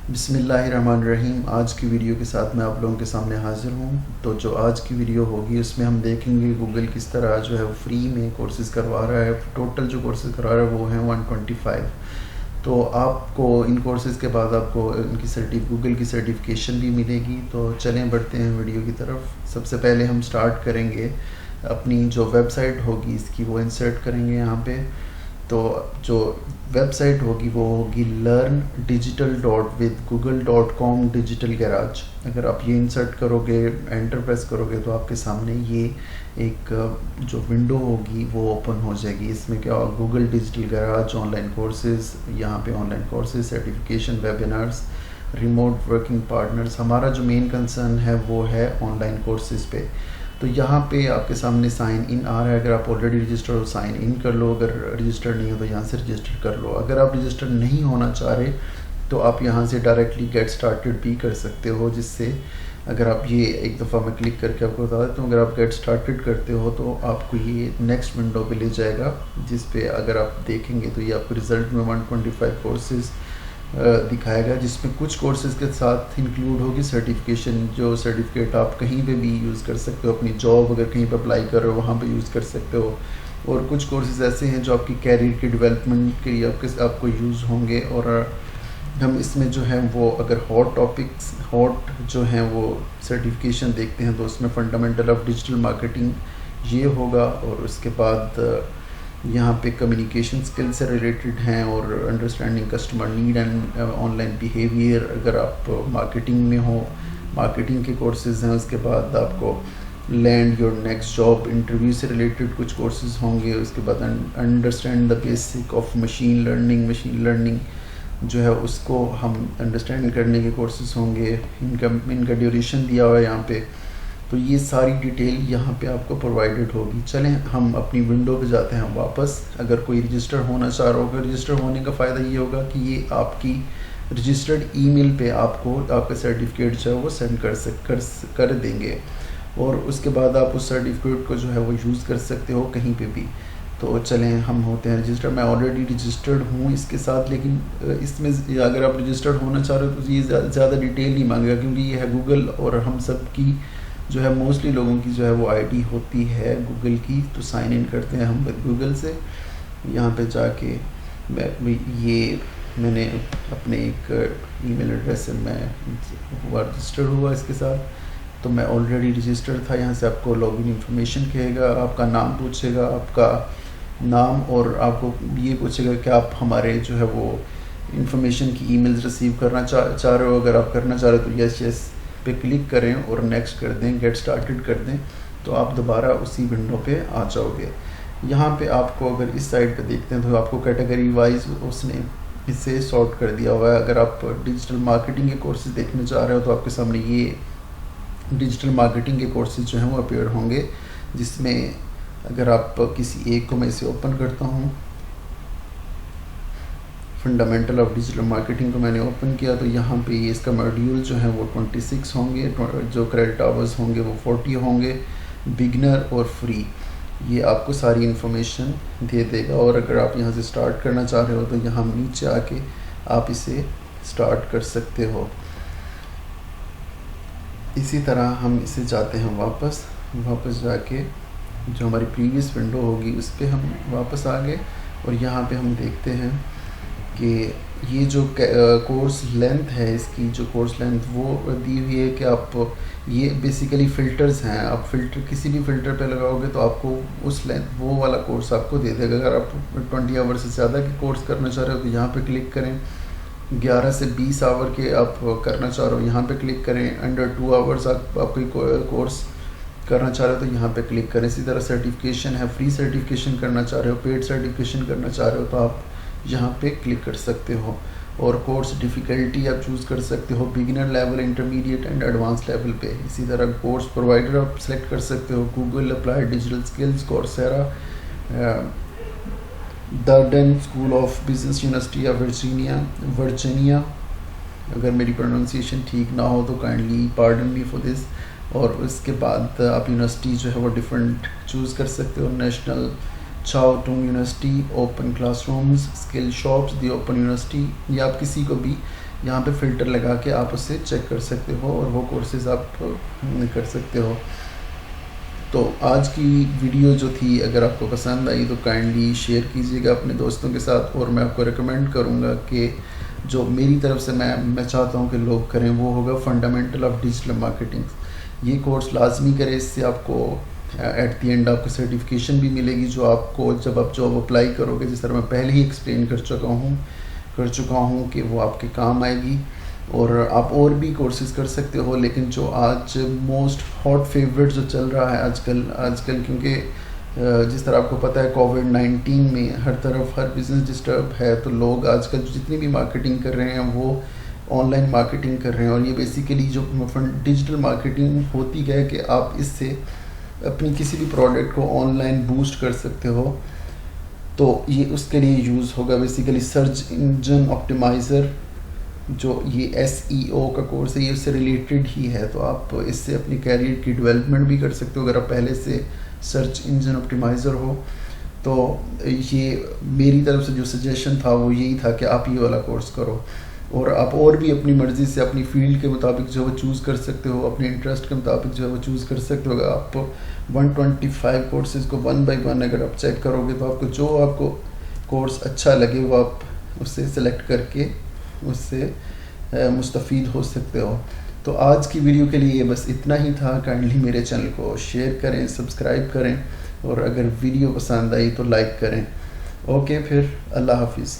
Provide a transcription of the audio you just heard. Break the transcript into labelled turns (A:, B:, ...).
A: बिस्मिल्लाहिर्रहमानिर्रहीम। आज की वीडियो के साथ मैं आप लोगों के सामने हाज़िर हूँ। तो जो आज की वीडियो होगी उसमें हम देखेंगे गूगल किस तरह जो है वो फ्री में कोर्सेज़ करवा रहा है। टोटल जो कोर्सेज़ करवा रहा है वो हैं 125। तो आपको इन कोर्सेज़ के बाद आपको इनकी गूगल की सर्टिफिकेशन भी मिलेगी। तो चलें बढ़ते हैं वीडियो की तरफ। सबसे पहले हम स्टार्ट करेंगे अपनी जो वेबसाइट होगी इसकी, वो इंसर्ट करेंगे यहाँ पे। तो जो वेबसाइट होगी वो होगी learndigital.withgoogle.com डिजिटल गैराज। अगर आप ये इंसर्ट करोगे, एंटर प्रेस करोगे तो आपके सामने ये एक जो विंडो होगी वो ओपन हो जाएगी। इसमें क्या होगा, Google digital garage, online courses, यहाँ पे online courses, certification, webinars, remote working partners. हमारा जो मेन कंसर्न है वो है ऑनलाइन कोर्सेज पे। तो यहाँ पे आपके सामने साइन इन आ रहा है। अगर आप ऑलरेडी रजिस्टर हो साइन इन कर लो, अगर रजिस्टर नहीं हो तो यहाँ से रजिस्टर कर लो। अगर आप रजिस्टर नहीं होना चाह रहे तो आप यहाँ से डायरेक्टली गेट स्टार्टेड भी कर सकते हो, जिससे अगर आप ये एक दफ़ा मैं क्लिक करके आपको बता देता हूँ, अगर आप गेट स्टार्टेड करते हो तो आपको ये नेक्स्ट विंडो पे ले जाएगा, जिस पे अगर आप देखेंगे तो ये आपको रिज़ल्ट में 125 कोर्सेज़ दिखाएगा, जिसमें कुछ कोर्सेज़ के साथ इंक्लूड होगी सर्टिफिकेशन। जो सर्टिफिकेट आप कहीं पे भी यूज़ कर सकते हो, अपनी जॉब अगर कहीं पर अप्लाई कर रहे हो वहाँ पे यूज़ कर सकते हो। और कुछ कोर्सेज़ ऐसे हैं जो आपकी कैरियर के डेवलपमेंट के लिए आपको यूज़ होंगे। और हम इसमें जो है वो अगर हॉट जो हैं वो सर्टिफिकेशन देखते हैं तो उसमें फंडामेंटल ऑफ डिजिटल मार्केटिंग ये होगा। और उसके बाद यहाँ पे कम्युनिकेशन स्किल से रिलेटेड हैं और understanding customer need and online behaviour. अगर आप मार्केटिंग में हो, मार्केटिंग के कोर्सेज़ हैं। उसके बाद आपको land your next job interview से रिलेटेड कुछ कोर्सेज़ होंगे। उसके बाद understand the basic of machine learning जो है उसको हम अंडरस्टैंड करने के कोर्सेज़ होंगे। इनका ड्यूरेशन दिया हुआ है यहाँ पे। तो ये सारी डिटेल यहाँ पे आपको प्रोवाइडेड होगी। चलें हम अपनी विंडो पे जाते हैं वापस। अगर कोई रजिस्टर होना चाह रहा होगा, रजिस्टर होने का फ़ायदा ये होगा कि ये आपकी रजिस्टर्ड ईमेल पे आपको आपका सर्टिफिकेट जो है वो सेंड कर देंगे। और उसके बाद आप उस सर्टिफिकेट को जो है वो यूज़ कर सकते हो कहीं पे भी। तो चलें हम होते हैं रजिस्टर। मैं ऑलरेडी रजिस्टर्ड हूँ इसके साथ, लेकिन इसमें अगर आप रजिस्टर्ड होना चाह रहे हो तो ये ज़्यादा डिटेल नहीं मांगेगा, क्योंकि ये है गूगल और हम सब की जो है मोस्टली लोगों की जो है वो आईडी होती है गूगल की। तो साइन इन करते हैं हम गूगल से। यहाँ पे जाके मैंने अपने एक ईमेल एड्रेस से मैं रजिस्टर्ड हुआ इसके साथ। तो मैं ऑलरेडी रजिस्टर्ड था। यहाँ से आपको लॉगिन इंफॉर्मेशन कहेगा, आपका नाम पूछेगा, आपका नाम, और आपको ये पूछेगा कि आप हमारे जो है वो इंफॉर्मेशन की ईमेल्स रिसीव करना चाह रहे हो। अगर आप करना चाह रहे हो तो यस पे क्लिक करें और नेक्स्ट कर दें, गेट स्टार्टेड कर दें। तो आप दोबारा उसी विंडो पे आ जाओगे। यहाँ पे आपको अगर इस साइड पे देखते हैं तो आपको कैटेगरी वाइज उसने इसे सॉर्ट कर दिया हुआ है। अगर आप डिजिटल मार्केटिंग के कोर्सेज देखने चाह रहे हो तो आपके सामने ये डिजिटल मार्केटिंग के कोर्सेज जो हैं वो अपीयर होंगे, जिसमें अगर आप किसी एक को मैं इसे ओपन करता हूँ, फंडामेंटल ऑफ डिजिटल मार्केटिंग को मैंने ओपन किया तो यहाँ पे ये इसका मॉड्यूल जो है वो 26 होंगे। जो क्रेडिट आवर्स होंगे वो 40 होंगे। बिगनर और फ्री ये आपको सारी इन्फॉर्मेशन दे देगा। और अगर आप यहाँ से स्टार्ट करना चाह रहे हो तो यहाँ नीचे आके आप इसे स्टार्ट कर सकते हो। इसी तरह हम इसे जाते हैं वापस जाके जो हमारी प्रीवियस विंडो होगी उस पर हम वापस आ गए। और यहाँ पे हम देखते हैं कि ये जो कोर्स लेंथ है, इसकी जो कोर्स लेंथ वो दी हुई है कि आप ये बेसिकली फ़िल्टर्स हैं। आप किसी भी फ़िल्टर पे लगाओगे तो आपको उस लेंथ वो वाला कोर्स आपको दे देगा। अगर आप 20 आवर से ज़्यादा के कोर्स करना चाह रहे हो तो यहाँ पे क्लिक करें। 11 से 20 आवर के आप करना चाह रहे हो यहाँ पे क्लिक करें। अंडर 2 आवर्स आप कोई कोर्स करना चाह रहे हो तो यहाँ पे क्लिक करें। इसी तरह सर्टिफिकेशन है, फ्री सर्टिफिकेशन करना चाह रहे हो, पेड सर्टिफिकेशन करना चाह रहे हो तो आप यहाँ पे क्लिक कर सकते हो। और कोर्स डिफ़िकल्टी आप चूज़ कर सकते हो, beginner level, intermediate and advance level पे। इसी तरह कोर्स प्रोवाइडर आप सेलेक्ट कर सकते हो, Google applied digital skills, Coursera, the school of business university of Virginia. अगर मेरी प्रोनाउंसिएशन ठीक ना हो तो kindly pardon me for this. और उसके बाद आप यूनिवर्सिटी जो है वो डिफरेंट चूज़ कर सकते हो। National Chiao Tung university, open classrooms, skill shops, the open university, या आप किसी को भी यहाँ पे फ़िल्टर लगा के आप उसे चेक कर सकते हो और वो कोर्सेज़ आप कर सकते हो। तो आज की वीडियो जो थी, अगर आपको पसंद आई तो काइंडली शेयर कीजिएगा अपने दोस्तों के साथ, और मैं आपको रिकमेंड करूँगा कि जो मेरी तरफ से मैं चाहता हूँ कि लोग करें वो होगा फंडामेंटल ऑफ डिजिटल मार्केटिंग। ये कोर्स लाजमी करें, इससे आपको एट द एंड आपको सर्टिफिकेशन भी मिलेगी, जो आपको जब आप जॉब अप्लाई करोगे, जिस तरह मैं पहले ही एक्सप्लेन कर चुका हूँ कि वो आपके काम आएगी। और आप और भी कोर्सेज़ कर सकते हो, लेकिन जो आज मोस्ट हॉट फेवरेट जो चल रहा है आजकल क्योंकि जिस तरह आपको पता है कोविड-19 में हर तरफ हर बिज़नेस डिस्टर्ब है, तो लोग आजकल जितनी भी मार्केटिंग कर रहे हैं वो ऑनलाइन मार्केटिंग कर रहे हैं। और ये बेसिकली जो डिजिटल मार्केटिंग होती है कि आप इससे अपनी किसी भी प्रोडक्ट को ऑनलाइन बूस्ट कर सकते हो। तो ये उसके लिए यूज़ होगा बेसिकली सर्च इंजन ऑप्टिमाइज़र, जो ये SEO का कोर्स है, ये उससे रिलेटेड ही है। तो आप इससे अपनी कैरियर की डेवलपमेंट भी कर सकते हो अगर आप पहले से सर्च इंजन ऑप्टिमाइज़र हो। तो ये मेरी तरफ से जो सजेशन था वो यही था कि आप ये वाला कोर्स करो, और आप और भी अपनी मर्ज़ी से अपनी फील्ड के मुताबिक जो है वो चूज़ कर सकते हो, अपने इंटरेस्ट के मुताबिक जो है वो चूज़ कर सकते हो। आप 125 कोर्सेज़ को 1 बाय 1 अगर आप चेक करोगे तो आपको कोर्स अच्छा लगे वो आप उससे सेलेक्ट करके उससे मुस्तफ़ीद हो सकते हो। तो आज की वीडियो के लिए बस इतना ही था। काइंडली मेरे चैनल को शेयर करें, सब्सक्राइब करें, और अगर वीडियो पसंद आई तो लाइक करें। ओके, फिर अल्लाह हाफिज़।